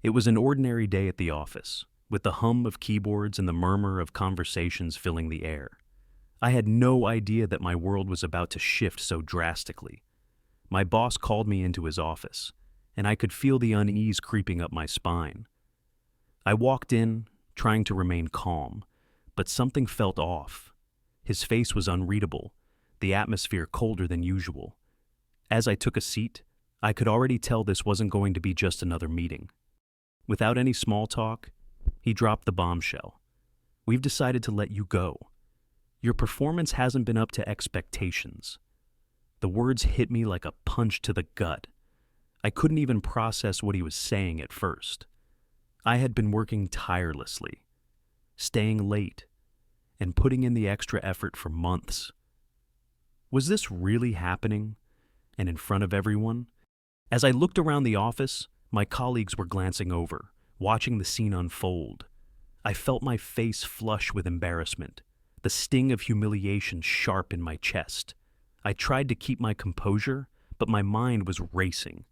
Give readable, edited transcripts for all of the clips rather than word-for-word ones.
It was an ordinary day at the office, with the hum of keyboards and the murmur of conversations filling the air. I had no idea that my world was about to shift so drastically. My boss called me into his office, and I could feel the unease creeping up my spine. I walked in, trying to remain calm, but something felt off. His face was unreadable, the atmosphere colder than usual. As I took a seat, I could already tell this wasn't going to be just another meeting. Without any small talk, he dropped the bombshell. "We've decided to let you go. Your performance hasn't been up to expectations." The words hit me like a punch to the gut. I couldn't even process what he was saying at first. I had been working tirelessly, staying late, and putting in the extra effort for months. Was this really happening, and in front of everyone? As I looked around the office, my colleagues were glancing over, watching the scene unfold. I felt my face flush with embarrassment, the sting of humiliation sharp in my chest. I tried to keep my composure, but my mind was racing.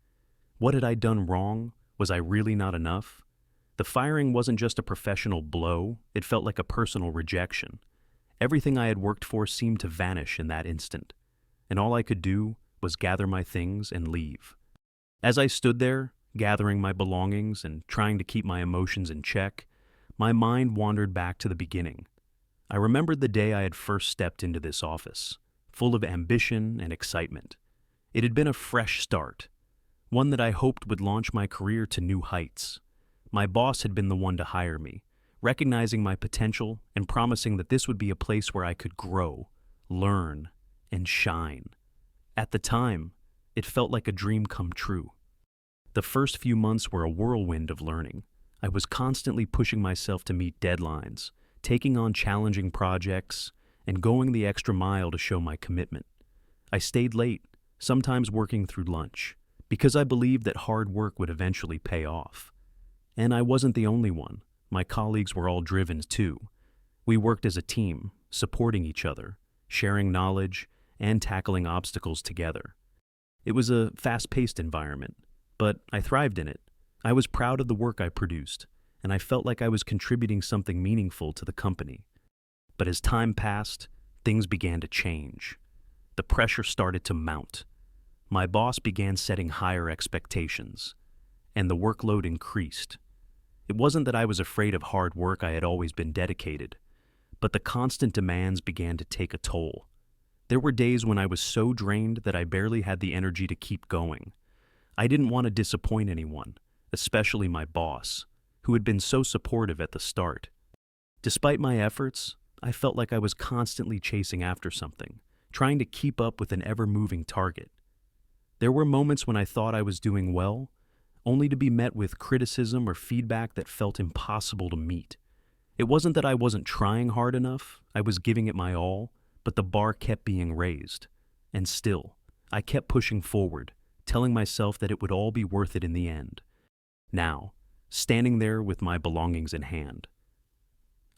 What had I done wrong? Was I really not enough? The firing wasn't just a professional blow, it felt like a personal rejection. Everything I had worked for seemed to vanish in that instant, and all I could do was gather my things and leave. As I stood there, gathering my belongings and trying to keep my emotions in check, my mind wandered back to the beginning. I remembered the day I had first stepped into this office, full of ambition and excitement. It had been a fresh start, one that I hoped would launch my career to new heights. My boss had been the one to hire me, recognizing my potential and promising that this would be a place where I could grow, learn, and shine. At the time, it felt like a dream come true. The first few months were a whirlwind of learning. I was constantly pushing myself to meet deadlines, taking on challenging projects, and going the extra mile to show my commitment. I stayed late, sometimes working through lunch, because I believed that hard work would eventually pay off. And I wasn't the only one. My colleagues were all driven too. We worked as a team, supporting each other, sharing knowledge, and tackling obstacles together. It was a fast-paced environment, but I thrived in it. I was proud of the work I produced, and I felt like I was contributing something meaningful to the company. But as time passed, things began to change. The pressure started to mount. My boss began setting higher expectations, and the workload increased. It wasn't that I was afraid of hard work. I had always been dedicated, but the constant demands began to take a toll. There were days when I was so drained that I barely had the energy to keep going. I didn't want to disappoint anyone, especially my boss, who had been so supportive at the start. Despite my efforts, I felt like I was constantly chasing after something, trying to keep up with an ever-moving target. There were moments when I thought I was doing well, only to be met with criticism or feedback that felt impossible to meet. It wasn't that I wasn't trying hard enough, I was giving it my all, but the bar kept being raised. And still, I kept pushing forward, telling myself that it would all be worth it in the end. Now, standing there with my belongings in hand,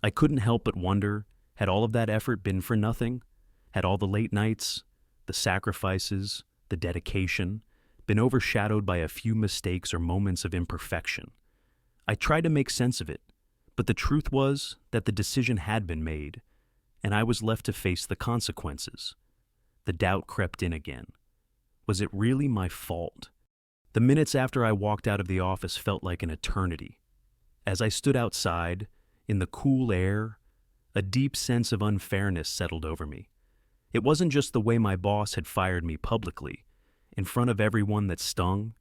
I couldn't help but wonder, had all of that effort been for nothing? Had all the late nights, the sacrifices, the dedication, been overshadowed by a few mistakes or moments of imperfection? I tried to make sense of it, but the truth was that the decision had been made, and I was left to face the consequences. The doubt crept in again. Was it really my fault? The minutes after I walked out of the office felt like an eternity. As I stood outside, in the cool air, a deep sense of unfairness settled over me. It wasn't just the way my boss had fired me publicly, in front of everyone, that stung.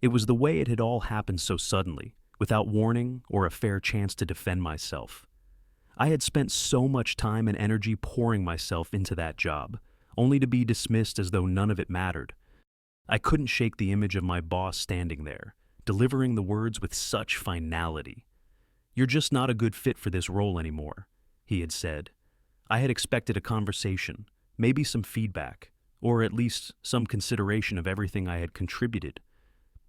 It was the way it had all happened so suddenly, without warning or a fair chance to defend myself. I had spent so much time and energy pouring myself into that job, only to be dismissed as though none of it mattered. I couldn't shake the image of my boss standing there, delivering the words with such finality. "You're just not a good fit for this role anymore," he had said. I had expected a conversation, maybe some feedback, or at least some consideration of everything I had contributed.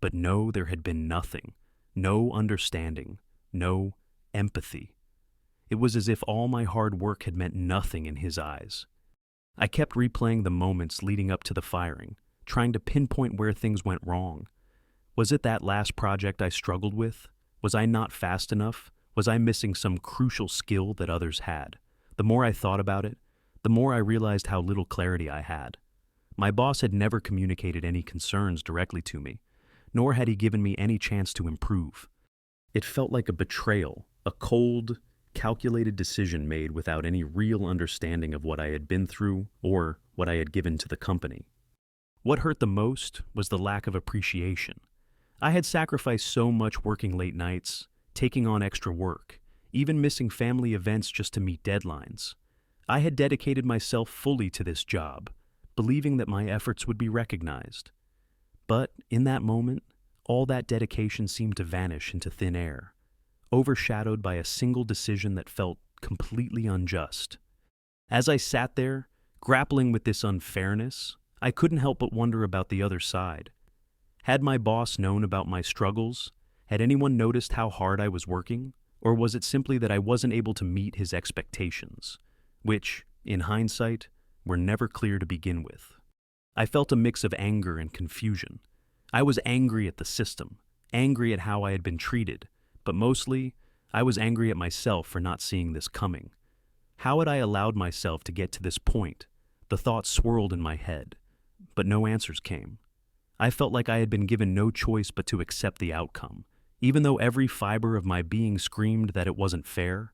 But no, there had been nothing, no understanding, no empathy. It was as if all my hard work had meant nothing in his eyes. I kept replaying the moments leading up to the firing, trying to pinpoint where things went wrong. Was it that last project I struggled with? Was I not fast enough? Was I missing some crucial skill that others had? The more I thought about it, the more I realized how little clarity I had. My boss had never communicated any concerns directly to me, nor had he given me any chance to improve. It felt like a betrayal, a cold, calculated decision made without any real understanding of what I had been through or what I had given to the company. What hurt the most was the lack of appreciation. I had sacrificed so much working late nights, taking on extra work, even missing family events just to meet deadlines. I had dedicated myself fully to this job, believing that my efforts would be recognized. But in that moment, all that dedication seemed to vanish into thin air, overshadowed by a single decision that felt completely unjust. As I sat there, grappling with this unfairness, I couldn't help but wonder about the other side. Had my boss known about my struggles? Had anyone noticed how hard I was working? Or was it simply that I wasn't able to meet his expectations, which, in hindsight, were never clear to begin with? I felt a mix of anger and confusion. I was angry at the system, angry at how I had been treated, but mostly, I was angry at myself for not seeing this coming. How had I allowed myself to get to this point? The thoughts swirled in my head, but no answers came. I felt like I had been given no choice but to accept the outcome, even though every fiber of my being screamed that it wasn't fair.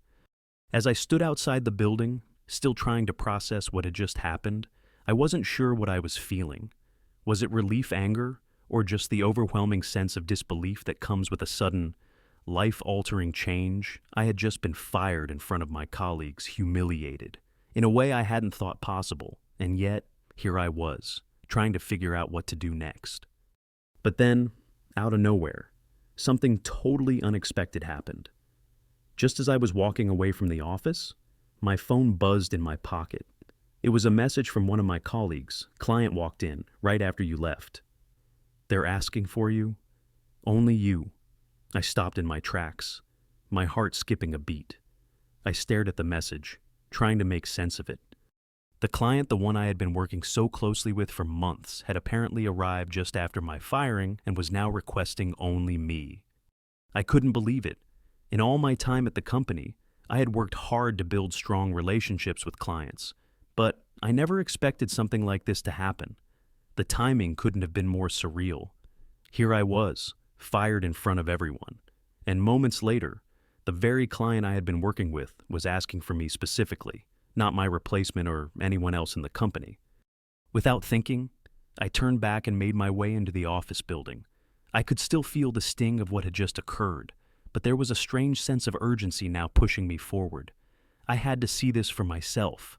As I stood outside the building, still trying to process what had just happened, I wasn't sure what I was feeling. Was it relief anger, or just the overwhelming sense of disbelief that comes with a sudden, life-altering change? I had just been fired in front of my colleagues, humiliated, in a way I hadn't thought possible, and yet, here I was, trying to figure out what to do next. But then, out of nowhere, something totally unexpected happened. Just as I was walking away from the office, my phone buzzed in my pocket. It was a message from one of my colleagues. Client walked in right after you left. "They're asking for you. Only you." I stopped in my tracks, my heart skipping a beat. I stared at the message, trying to make sense of it. The client, the one I had been working so closely with for months, had apparently arrived just after my firing and was now requesting only me. I couldn't believe it. In all my time at the company, I had worked hard to build strong relationships with clients, but I never expected something like this to happen. The timing couldn't have been more surreal. Here I was, fired in front of everyone, and moments later, the very client I had been working with was asking for me specifically, not my replacement or anyone else in the company. Without thinking, I turned back and made my way into the office building. I could still feel the sting of what had just occurred, but there was a strange sense of urgency now pushing me forward. I had to see this for myself.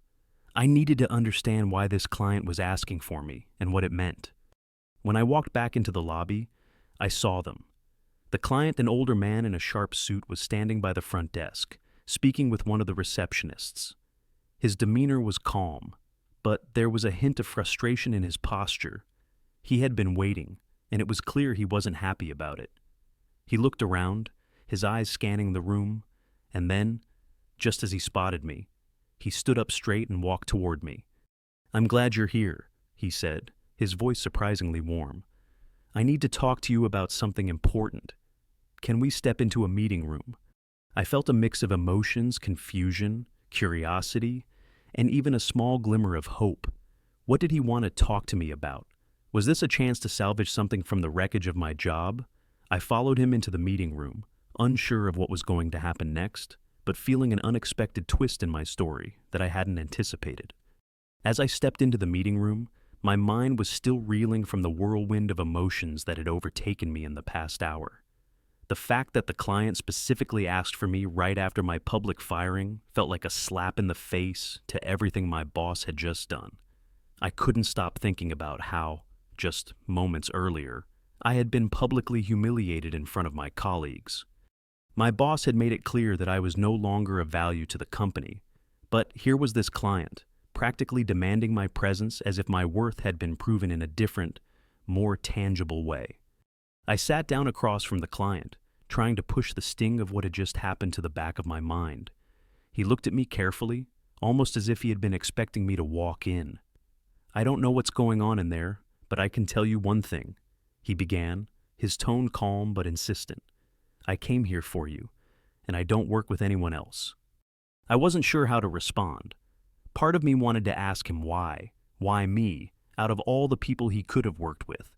I needed to understand why this client was asking for me and what it meant. When I walked back into the lobby, I saw them. The client, an older man in a sharp suit, was standing by the front desk, speaking with one of the receptionists. His demeanor was calm, but there was a hint of frustration in his posture. He had been waiting, and it was clear he wasn't happy about it. He looked around, his eyes scanning the room, and then, just as he spotted me, he stood up straight and walked toward me. "I'm glad you're here," he said, his voice surprisingly warm. "I need to talk to you about something important. Can we step into a meeting room?" I felt a mix of emotions, confusion, curiosity, and even a small glimmer of hope. What did he want to talk to me about? Was this a chance to salvage something from the wreckage of my job? I followed him into the meeting room, unsure of what was going to happen next, but feeling an unexpected twist in my story that I hadn't anticipated. As I stepped into the meeting room, my mind was still reeling from the whirlwind of emotions that had overtaken me in the past hour. The fact that the client specifically asked for me right after my public firing felt like a slap in the face to everything my boss had just done. I couldn't stop thinking about how, just moments earlier, I had been publicly humiliated in front of my colleagues. My boss had made it clear that I was no longer of value to the company, but here was this client, practically demanding my presence as if my worth had been proven in a different, more tangible way. I sat down across from the client, trying to push the sting of what had just happened to the back of my mind. He looked at me carefully, almost as if he had been expecting me to walk in. "I don't know what's going on in there, but I can tell you one thing," he began, his tone calm but insistent. "I came here for you, and I don't work with anyone else." I wasn't sure how to respond. Part of me wanted to ask him why. Why me, out of all the people he could have worked with?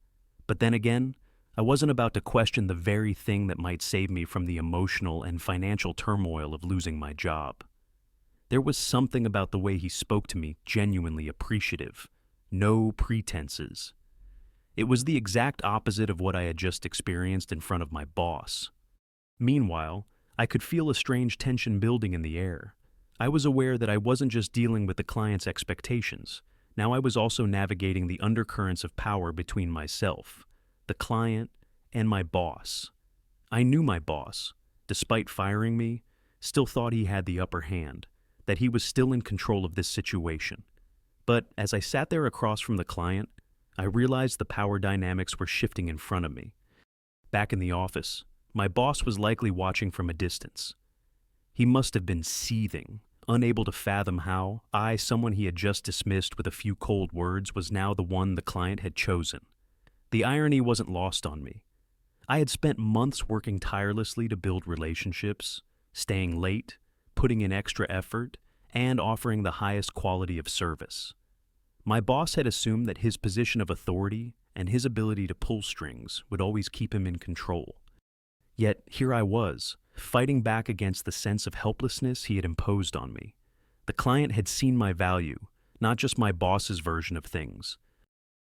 But then again, I wasn't about to question the very thing that might save me from the emotional and financial turmoil of losing my job. There was something about the way he spoke to me genuinely appreciative. No pretenses. It was the exact opposite of what I had just experienced in front of my boss. Meanwhile, I could feel a strange tension building in the air. I was aware that I wasn't just dealing with the client's expectations. Now I was also navigating the undercurrents of power between myself, the client, and my boss. I knew my boss, despite firing me, still thought he had the upper hand, that he was still in control of this situation. But as I sat there across from the client, I realized the power dynamics were shifting in front of me. Back in the office, my boss was likely watching from a distance. He must have been seething, unable to fathom how I, someone he had just dismissed with a few cold words, was now the one the client had chosen. The irony wasn't lost on me. I had spent months working tirelessly to build relationships, staying late, putting in extra effort, and offering the highest quality of service. My boss had assumed that his position of authority and his ability to pull strings would always keep him in control. Yet here I was, fighting back against the sense of helplessness he had imposed on me. The client had seen my value, not just my boss's version of things.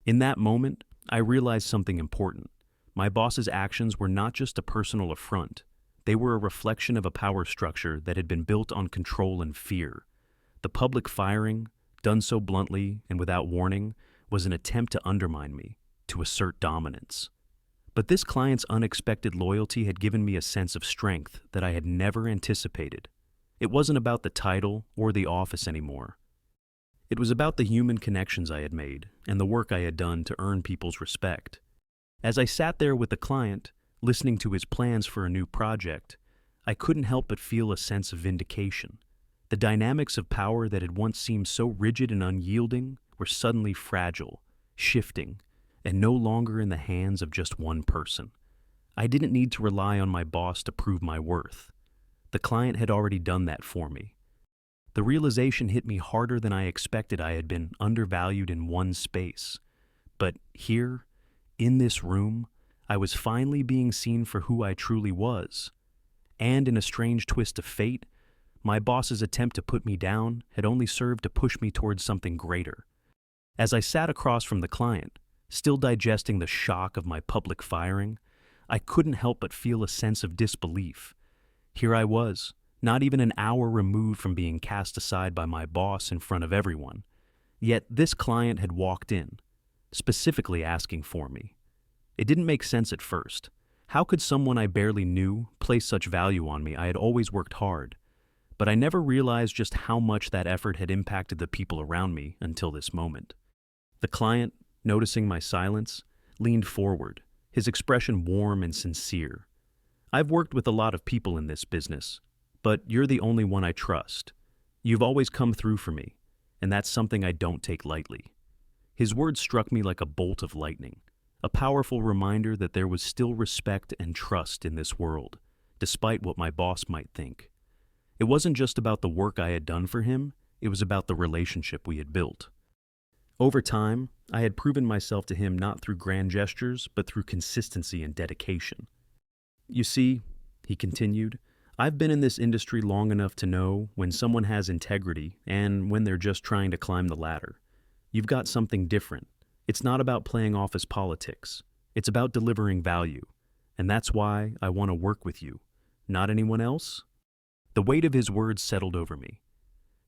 In that moment, I realized something important. My boss's actions were not just a personal affront. They were a reflection of a power structure that had been built on control and fear. The public firing, done so bluntly and without warning, was an attempt to undermine me, to assert dominance. But this client's unexpected loyalty had given me a sense of strength that I had never anticipated. It wasn't about the title or the office anymore. It was about the human connections I had made and the work I had done to earn people's respect. As I sat there with the client, listening to his plans for a new project, I couldn't help but feel a sense of vindication. The dynamics of power that had once seemed so rigid and unyielding were suddenly fragile, shifting, and no longer in the hands of just one person. I didn't need to rely on my boss to prove my worth. The client had already done that for me. The realization hit me harder than I expected. I had been undervalued in one space. But here, in this room, I was finally being seen for who I truly was. And in a strange twist of fate, my boss's attempt to put me down had only served to push me towards something greater. As I sat across from the client, still digesting the shock of my public firing, I couldn't help but feel a sense of disbelief. Here I was, not even an hour removed from being cast aside by my boss in front of everyone. Yet this client had walked in, specifically asking for me. It didn't make sense at first. How could someone I barely knew place such value on me? I had always worked hard. But I never realized just how much that effort had impacted the people around me until this moment. The client, noticing my silence, leaned forward, his expression warm and sincere. "I've worked with a lot of people in this business, but you're the only one I trust. You've always come through for me, and that's something I don't take lightly." His words struck me like a bolt of lightning, a powerful reminder that there was still respect and trust in this world, despite what my boss might think. It wasn't just about the work I had done for him, it was about the relationship we had built. Over time, I had proven myself to him not through grand gestures, but through consistency and dedication. "You see," he continued, "I've been in this industry long enough to know when someone has integrity and when they're just trying to climb the ladder. You've got something different. It's not about playing office politics. It's about delivering value. And that's why I want to work with you. Not anyone else?" The weight of his words settled over me.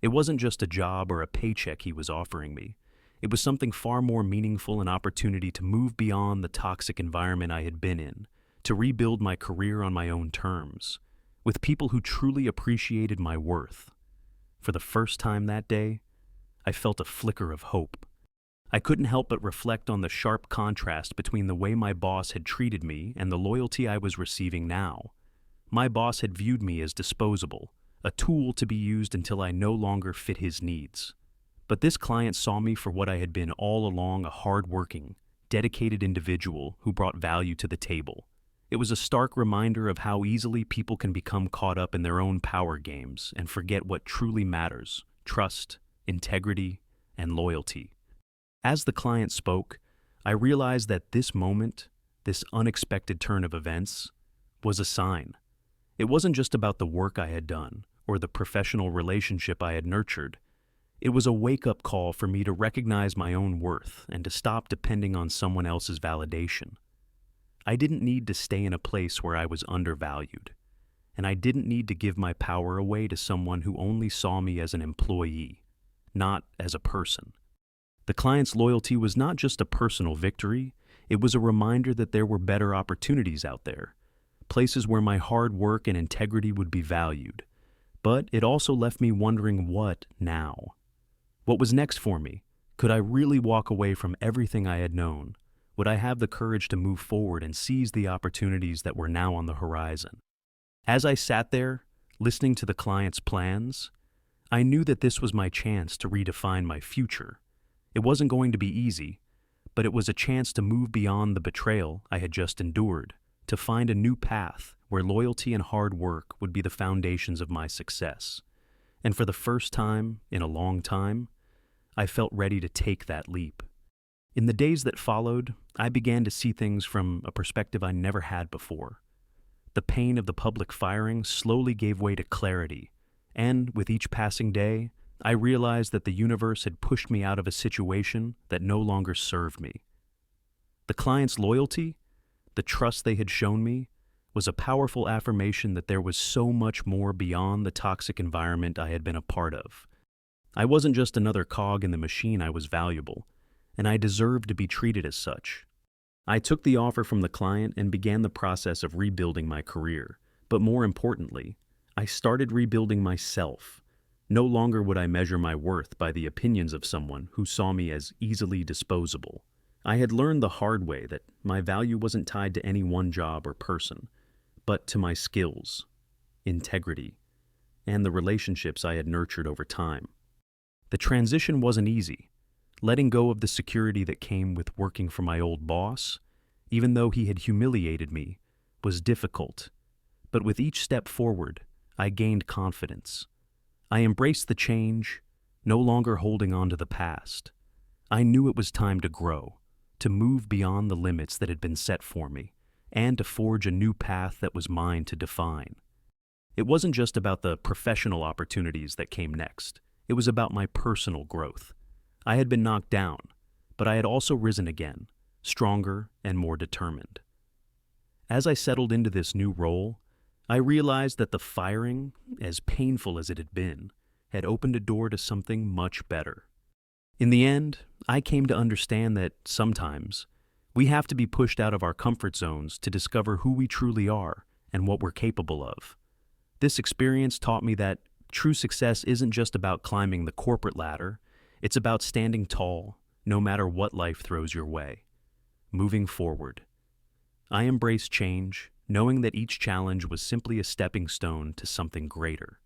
It wasn't just a job or a paycheck he was offering me. It was something far more meaningful, an opportunity to move beyond the toxic environment I had been in, to rebuild my career on my own terms, with people who truly appreciated my worth. For the first time that day, I felt a flicker of hope. I couldn't help but reflect on the sharp contrast between the way my boss had treated me and the loyalty I was receiving now. My boss had viewed me as disposable, a tool to be used until I no longer fit his needs. But this client saw me for what I had been all along, a hard-working, dedicated individual who brought value to the table. It was a stark reminder of how easily people can become caught up in their own power games and forget what truly matters: trust, integrity, and loyalty. As the client spoke, I realized that this moment, this unexpected turn of events, was a sign. It wasn't just about the work I had done or the professional relationship I had nurtured. It was a wake-up call for me to recognize my own worth and to stop depending on someone else's validation. I didn't need to stay in a place where I was undervalued, and I didn't need to give my power away to someone who only saw me as an employee, not as a person. The client's loyalty was not just a personal victory, it was a reminder that there were better opportunities out there, places where my hard work and integrity would be valued. But it also left me wondering, what now? What was next for me? Could I really walk away from everything I had known? Would I have the courage to move forward and seize the opportunities that were now on the horizon? As I sat there, listening to the client's plans, I knew that this was my chance to redefine my future. It wasn't going to be easy, but it was a chance to move beyond the betrayal I had just endured, to find a new path where loyalty and hard work would be the foundations of my success. And for the first time in a long time, I felt ready to take that leap. In the days that followed, I began to see things from a perspective I never had before. The pain of the public firing slowly gave way to clarity, and with each passing day, I realized that the universe had pushed me out of a situation that no longer served me. The client's loyalty, the trust they had shown me, was a powerful affirmation that there was so much more beyond the toxic environment I had been a part of. I wasn't just another cog in the machine. I was valuable, and I deserved to be treated as such. I took the offer from the client and began the process of rebuilding my career. But more importantly, I started rebuilding myself. No longer would I measure my worth by the opinions of someone who saw me as easily disposable. I had learned the hard way that my value wasn't tied to any one job or person, but to my skills, integrity, and the relationships I had nurtured over time. The transition wasn't easy. Letting go of the security that came with working for my old boss, even though he had humiliated me, was difficult. But with each step forward, I gained confidence. I embraced the change, no longer holding on to the past. I knew it was time to grow, to move beyond the limits that had been set for me, and to forge a new path that was mine to define. It wasn't just about the professional opportunities that came next. It was about my personal growth. I had been knocked down, but I had also risen again, stronger and more determined. As I settled into this new role, I realized that the firing, as painful as it had opened a door to something much better. In the end, I came to understand that sometimes we have to be pushed out of our comfort zones to discover who we truly are and what we're capable of. This experience taught me that true success isn't just about climbing the corporate ladder, it's about standing tall, no matter what life throws your way. Moving forward, I embraced change, knowing that each challenge was simply a stepping stone to something greater.